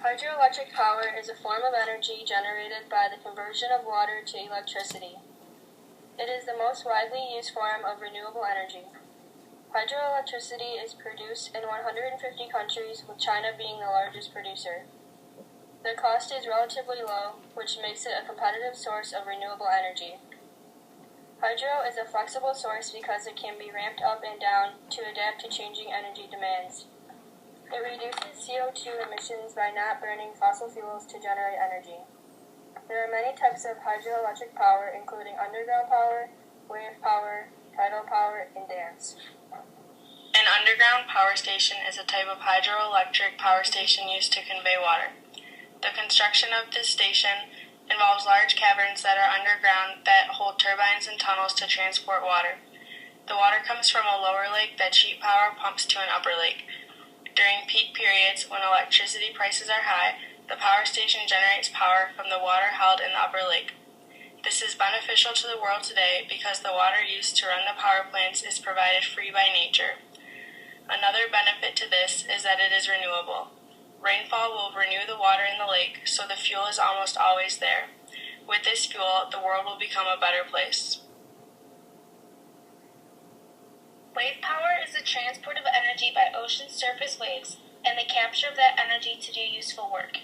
Hydroelectric power is a form of energy generated by the conversion of water to electricity. It is the most widely used form of renewable energy. Hydroelectricity is produced in 150 countries, with China being the largest producer. The cost is relatively low, which makes it a competitive source of renewable energy. Hydro is a flexible source because it can be ramped up and down to adapt to changing energy demands. It reduces CO2 emissions by not burning fossil fuels to generate energy. There are many types of hydroelectric power, including underground power, wave power, tidal power, and dams. An underground power station is a type of hydroelectric power station used to convey water. The construction of this station involves large caverns that are underground that hold turbines and tunnels to transport water. The water comes from a lower lake that cheap power pumps to an upper lake. During peak periods, when electricity prices are high, the power station generates power from the water held in the upper lake. This is beneficial to the world today because the water used to run the power plants is provided free by nature. Another benefit to this is that it is renewable. Rainfall will renew the water in the lake, so the fuel is almost always there. With this fuel, the world will become a better place. Wave power is the transport of energy by ocean surface waves and the capture of that energy to do useful work.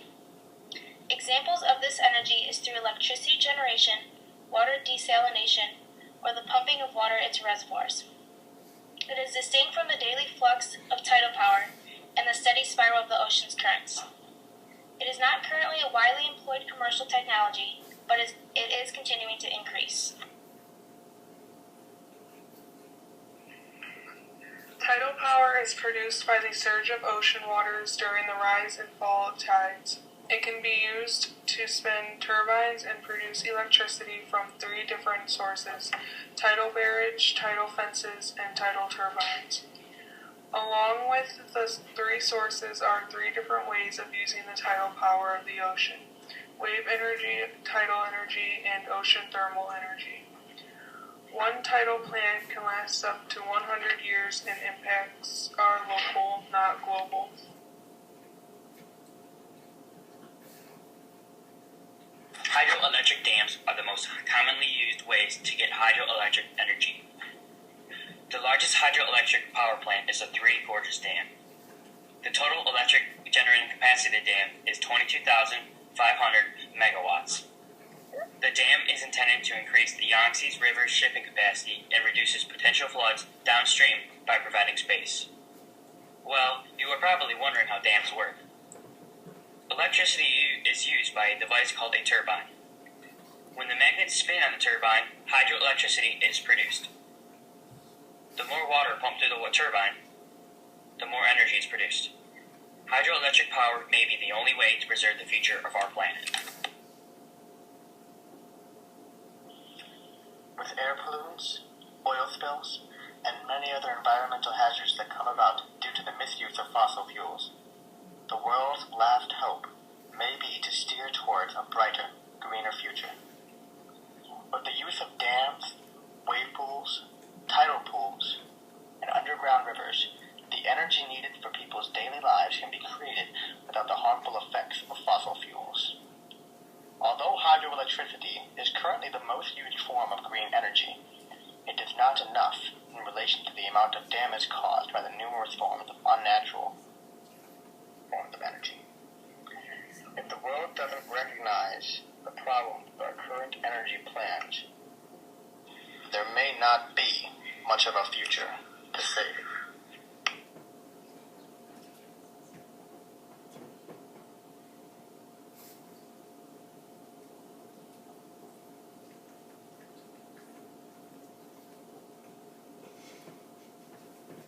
Examples of this energy is through electricity generation, water desalination, or the pumping of water into reservoirs. It is distinct from the daily flux of tidal power and the steady spiral of the ocean's currents. It is not currently a widely employed commercial technology, but it is continuing to increase. Tidal power is produced by the surge of ocean waters during the rise and fall of tides. It can be used to spin turbines and produce electricity from 3 different sources: tidal barrage, tidal fences, and tidal turbines. Along with the 3 sources are 3 different ways of using the tidal power of the ocean: wave energy, tidal energy, and ocean thermal energy. One tidal plant can last up to 100 years and impacts are local, not global. Hydroelectric dams are the most commonly used ways to get hydroelectric energy. The largest hydroelectric power plant is a 3 Gorges Dam. The total electric generating capacity of the dam is 22,500 megawatts. The dam is intended to increase the Yangtze River's shipping capacity and reduces potential floods downstream by providing space. Well, you are probably wondering how dams work. Electricity is used by a device called a turbine. When the magnets spin on the turbine, hydroelectricity is produced. The more water pumped through the turbine, the more energy is produced. Hydroelectric power may be the only way to preserve the future of our planet. With air pollutants, oil spills, and many other environmental hazards that come about due to the misuse of fossil fuels, the world's last hope may be to steer towards a brighter, greener future. With the use of dams, wave pools, tidal pools, and underground rivers, the energy needed for people's daily lives can be created without the harmful effects of fossil fuels. Although hydroelectricity is currently the most used form of green energy, it is not enough in relation to the amount of damage caused by the numerous forms of unnatural forms of energy. If the world doesn't recognize the problem with our current energy plans, there may not be much of a future to save.